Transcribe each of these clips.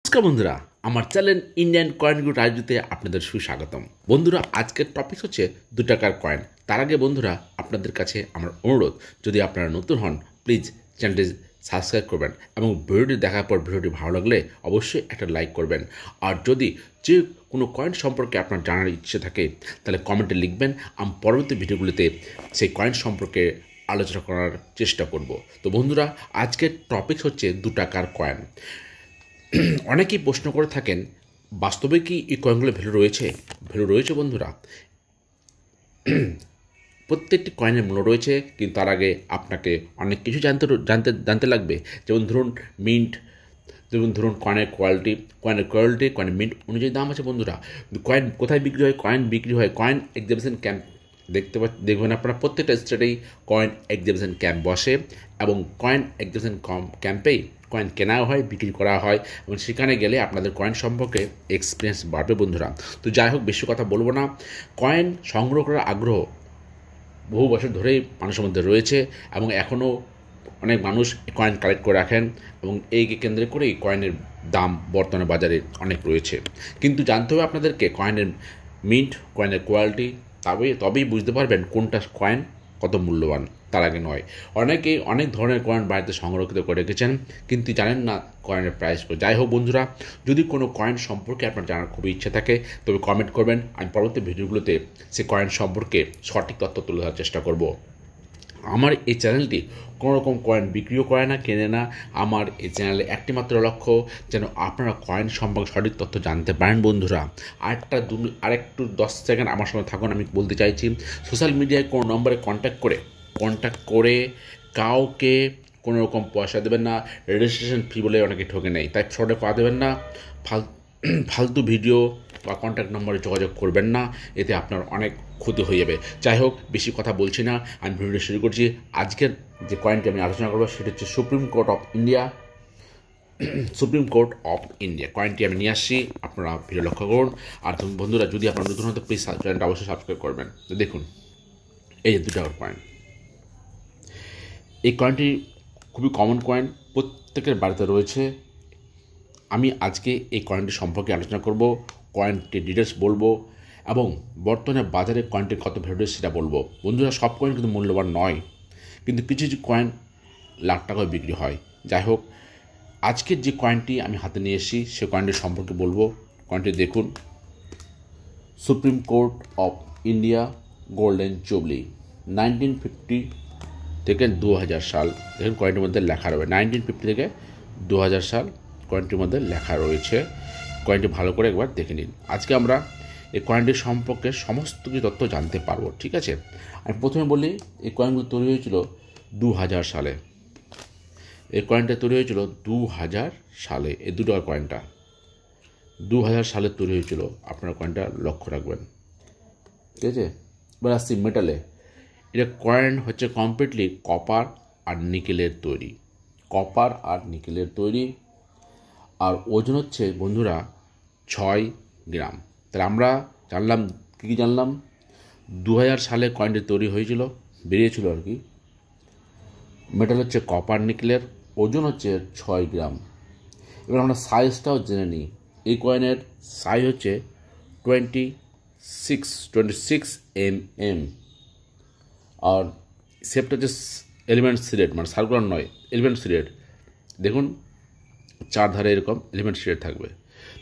নমস্কার বন্ধুরা, আমার চ্যানেল ইন্ডিয়ান কয়েন গুরু রাজনীতিতে আপনাদের সুস্বাগতম। বন্ধুরা, আজকের টপিক হচ্ছে 2 টাকার কয়েন। তার আগে বন্ধুরা, আপনাদের কাছে আমার অনুরোধ, যদি আপনারা নতুন হন প্লিজ চ্যানেলটি সাবস্ক্রাইব করবেন এবং ভিডিওটি দেখার পর ভিডিওটি ভালো লাগলে অবশ্যই একটা লাইক করবেন। আর যদি যে কোনো কয়েন সম্পর্কে আপনার জানার ইচ্ছে থাকে তাহলে কমেন্টে লিখবেন। আমি পরবর্তী ভিডিওগুলিতে সেই কয়েন সম্পর্কে আলোচনা করার চেষ্টা করব। তো বন্ধুরা, আজকের টপিক হচ্ছে 2 টাকার কয়েন। অনেকেই প্রশ্ন করে থাকেন, বাস্তবে কি এই কয়েনগুলো ভ্যালু রয়েছে? ভ্যালু রয়েছে বন্ধুরা। প্রত্যেকটি কয়েনের মূল্য রয়েছে, কিন্তু তার আগে আপনাকে অনেক কিছু জানতে লাগবে। যেমন ধরুন কয়েনের কোয়ালিটি, কয়েনের মিন্ট অনুযায়ী দাম আছে বন্ধুরা। কয়েন কোথায় বিক্রি হয়? কয়েন বিক্রি হয় কয়েন এক্সিবিশন ক্যাম্প। দেখবেন আপনারা প্রত্যেকটা স্টেটেই কয়েন এক্সিবিশন ক্যাম্প বসে এবং কয়েন এক্সিবিশন ক্যাম্পেই কয়েন কেনাও হয়, বিক্রি করা হয় এবং সেখানে গেলে আপনাদের কয়েন সম্পর্কে এক্সপিরিয়েন্স বাড়বে বন্ধুরা। তো যাই হোক, বেশি কথা বলবো না। কয়েন সংগ্রহ করার আগ্রহ বহু বছর ধরেই মানুষের মধ্যে রয়েছে এবং এখনও অনেক মানুষ কয়েন কালেক্ট করে রাখেন এবং এইকে কেন্দ্র করেই কয়েনের দাম বর্তমানে বাজারে অনেক রয়েছে। কিন্তু জানতে হবে আপনাদেরকে কয়েনের মিন্ট, কয়েনের কোয়ালিটি, তবেই বুঝতে পারবেন কোনটা কয়েন কত মূল্যবান। তার আগে নয়। অনেকেই অনেক ধরনের কয়েন বাড়িতে সংরক্ষিত করে রেখেছেন, কিন্তু জানেন না কয়েনের প্রাইস। যাই হোক বন্ধুরা, যদি কোনো কয়েন সম্পর্কে আপনার জানার খুবই ইচ্ছা থাকে তবে কমেন্ট করবেন। আমি পরবর্তী ভিডিওগুলোতে সে কয়েন সম্পর্কে সঠিক তথ্য তুলে ধরার চেষ্টা করব। আমার এই চ্যানেলটি কোনো রকম কয়েন বিক্রিও করে না, কেনে না। আমার এই চ্যানেলে একটিমাত্র লক্ষ্য, যেন আপনারা কয়েন সম্পর্কে সঠিক তথ্য জানতে পারেন বন্ধুরা। আরেকটু 10 সেকেন্ড আমার সঙ্গে থাকুন। আমি বলতে চাইছি, সোশ্যাল মিডিয়ায় কোনো নম্বরে কন্ট্যাক্ট করে কাউকে কোনো রকম পয়সা দেবেন না। রেজিস্ট্রেশন ফি বলে অনেকে ঠকে নেয়, তাই ফ্রডে পা দেবেন না। ফালতু ভিডিও বা কন্ট্যাক্ট নম্বরে যোগাযোগ করবেন না, এতে আপনার অনেক ক্ষতি হয়ে যাবে। যাই হোক, বেশি কথা বলছি না, আমি ভিডিওটা শুরু করছি। আজকের যে কয়েনটি আমি আলোচনা করবো সেটা হচ্ছে সুপ্রিম কোর্ট অফ ইন্ডিয়া কয়েনটি আমি নিয়ে আসছি। আপনারা ভিডিও লক্ষ্য করুন। আর বন্ধুরা, যদি আপনারা নতুন হতে প্লিজ চ্যানেলটা অবশ্যই সাবস্ক্রাইব করবেন। দেখুন, এই যে 2 টাকার কয়েন। এই কয়েনটি খুবই কমন কয়েন, প্রত্যেকের বাড়িতে রয়েছে। আমি আজকে এই কয়েনটি সম্পর্কে আলোচনা করব, কয়েনটির ডিটেলস বলবো এবং বর্তমানে বাজারে কয়েনটির কত ভ্যালু সেটা বলবো। বন্ধুরা, সব কয়েন কিন্তু মূল্যবান নয়, কিন্তু কিছু কিছু কয়েন লাখ টাকায় বিক্রি হয়। যাই হোক, আজকের যে কয়েনটি আমি হাতে নিয়ে এসেছি সে কয়েনটির সম্পর্কে বলবো। কয়েনটি দেখুন, supreme court of India golden jubilee 1950 থেকে 2000 সাল। দেখুন কয়েনটির মধ্যে লেখা রয়েছে 1950 থেকে 2000 সাল কয়েনটির মধ্যে লেখা রয়েছে। কয়েনটি ভালো করে একবার দেখে নিন। আজকে আমরা এই কয়েনটির সম্পর্কে সমস্ত কিছু তথ্য জানতে পারবো, ঠিক আছে? আমি প্রথমে বলি, এই কয়েনগুলো তৈরি হয়েছিল 2000 সালে। এই কয়েনটা তৈরি হয়েছিল 2000 সালে। এই 2 টাকার কয়েনটা 2000 সালে তৈরি হয়েছিল। আপনারা কয়েনটা লক্ষ্য রাখবেন, ঠিক আছে? এবার আসছি মেটালে। এটা কয়েন হচ্ছে কমপ্লিটলি কপার আর নিকেলের তৈরি। আর ওজন হচ্ছে বন্ধুরা 6 গ্রাম। তাহলে আমরা জানলাম কী জানলাম? 2000 সালে কয়েনটি তৈরি হয়েছিল, বেরিয়েছিল আর কি। মেটাল হচ্ছে কপার নিকেলের, ওজন হচ্ছে 6 গ্রাম। এবার আমরা সাইজটাও জেনে নিই। এই কয়েনের সাইজ হচ্ছে 26 mm। আর শেপটা হচ্ছে এলিমেন্ট সিলেট, মানে সার্কুলার নয়, এলিমেন্ট সিলেট। দেখুন, 4 ধারে এরকম এলিমেন্ট সিলেট থাকবে।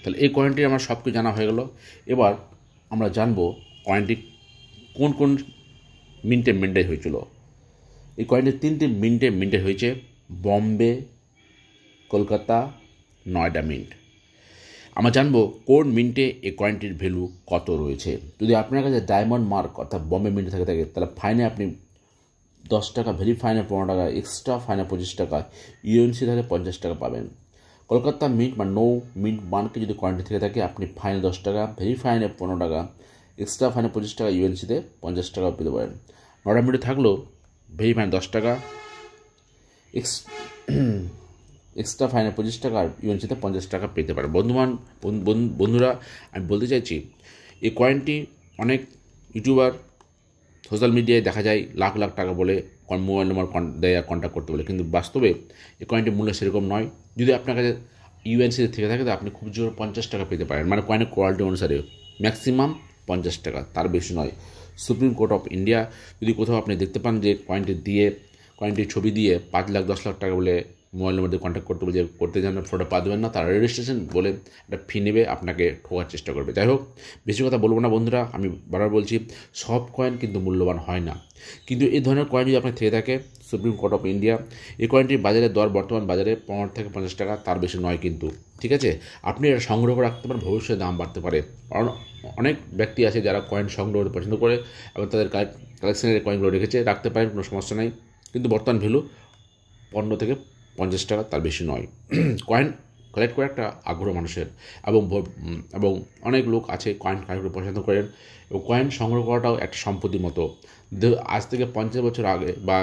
তাহলে এই কয়েনটি আমার সব কিছু জানা হয়ে গেল। এবার আমরা জানবো কয়েনটি কোন কোন মিন্টে মিন্টে হয়েছিল। এই কয়েনটি 3টি মিন্টে হয়েছে: বম্বে, কলকাতা, নয়ডা মিন্ট। আমরা জানবো কোন মিন্টে এই কয়েনটির ভ্যালু কত রয়েছে। যদি আপনার কাছে ডায়মন্ড মার্ক অর্থাৎ বম্বে মিন্টে থাকে তাহলে ফাইনে আপনি 10 টাকা, ভেরি ফাইনে 15 টাকা, এক্সট্রা ফাইনে 25 টাকা, ইউএনসি থাকে 50 টাকা পাবেন। কলকাতা মিন্ট বা নো মিন্ট মার্কে যদি কয়েনটি থেকে থাকে আপনি ফাইনে 10 টাকা, ভেরি ফাইনে 15 টাকা, এক্সট্রা ফাইনে 25 টাকা, ইউএনসিতে 50 টাকা পেতে পারেন। নয়ডা মিন্টে থাকলেও ভেরি ফাইন 10 টাকা, এক্সট্রা ফাইনে 25 টাকা, আর ইউএনসিতে 50 টাকা পেতে পারে। বন্ধুরা, আমি বলতে চাইছি, এই কয়েনটি অনেক ইউটিউবার, সোশ্যাল মিডিয়ায় দেখা যায় লাখ লাখ টাকা বলে মোবাইল নম্বর দেয়, কন্ট্যাক্ট করতে বলে, কিন্তু বাস্তবে এই কয়েনটির মূল্য সেরকম নয়। যদি আপনার কাছে ইউএনসিতে থেকে থাকে তো আপনি খুব জোর 50 টাকা পেতে পারেন, মানে কয়েনের কোয়ালিটি অনুসারে ম্যাক্সিমাম 50 টাকা, তার বেশি নয়। সুপ্রিম কোর্ট অফ ইন্ডিয়া যদি কোথাও আপনি দেখতে পান যে কয়েনটির ছবি দিয়ে 5 লাখ 10 লাখ টাকা বলে মোবাইলের মধ্যে কন্ট্যাক্ট করতে বলে, করতে জানবেন ফটো পা দেবেন না, তারা রেজিস্ট্রেশন বলে একটা ফি নেবে, আপনাকে ঠোকার চেষ্টা করবে। যাই হোক, বেশি কথা বলবো না বন্ধুরা, আমি বারবার বলছি সব কয়েন কিন্তু মূল্যবান হয় না, কিন্তু এই ধরনের কয়েন যদি আপনার থেকে থাকে, সুপ্রিম কোর্ট অফ ইন্ডিয়া এই কয়েনটির বাজারে দর বর্তমান বাজারে 15 থেকে 50 টাকা, তার বেশি নয় কিন্তু, ঠিক আছে। আপনি এটা সংগ্রহ করে রাখতে পারেন, ভবিষ্যতে দাম বাড়তে পারে। কারণ অনেক ব্যক্তি আছে যারা কয়েন সংগ্রহ করতে পছন্দ করে এবং তাদের কালেকশনের কয়েনগুলো রেখেছে, রাখতে পারেন, কোনো সমস্যা নেই, কিন্তু বর্তমান ভ্যালু 15 থেকে 50 টাকা, তার বেশি নয়। কয়েন কালেক্ট করে একটা আগ্রহ মানুষের, এবং অনেক লোক আছে কয়েন কালেক্ট করে পছন্দ করেন, এবং কয়েন সংগ্রহ করাটাও একটা সম্পত্তির মতো। আজ থেকে 50 বছর আগে বা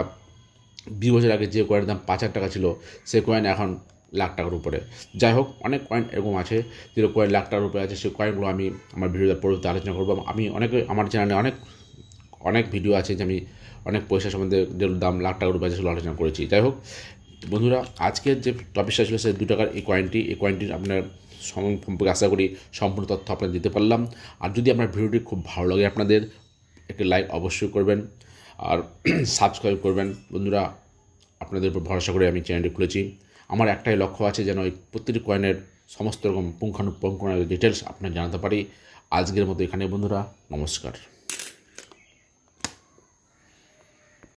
20 বছর আগে যে কয়েনের দাম 5,000 টাকা ছিল, সে কয়েন এখন লাখ টাকার উপরে। যাই হোক, অনেক কয়েন এরকম আছে যেগুলো কয়েন লাখ টাকার উপরে আছে, সেই কয়েনগুলো আমি আমার ভিডিওতে পরবর্তীতে আলোচনা করবো। আমি আমার চ্যানেলে অনেক ভিডিও আছে যে আমি অনেক পয়সা সম্বন্ধে, যেগুলোর দাম লাখ টাকার উপরে আছে, সেগুলো আলোচনা করেছি। যাই হোক বন্ধুরা, আজকের যে টপিকটা ছিল সে 2 টাকার এই কয়েনটির আপনার সম্পর্কে আশা করি সম্পূর্ণ তথ্য আপনাদের দিতে পারলাম। আর যদি আপনার ভিডিওটি খুব ভালো লাগে আপনাদের, একটি লাইক অবশ্যই করবেন আর সাবস্ক্রাইব করবেন। বন্ধুরা, আপনাদের উপর ভরসা করে আমি চ্যানেলটি খুলেছি। আমার একটাই লক্ষ্য আছে, যেন এই প্রতিটি কয়েনের সমস্ত রকম পুঙ্খানুপুঙ্খ ডিটেলস আপনার জানাতে পারি। আজকের মতো এখানে বন্ধুরা, নমস্কার।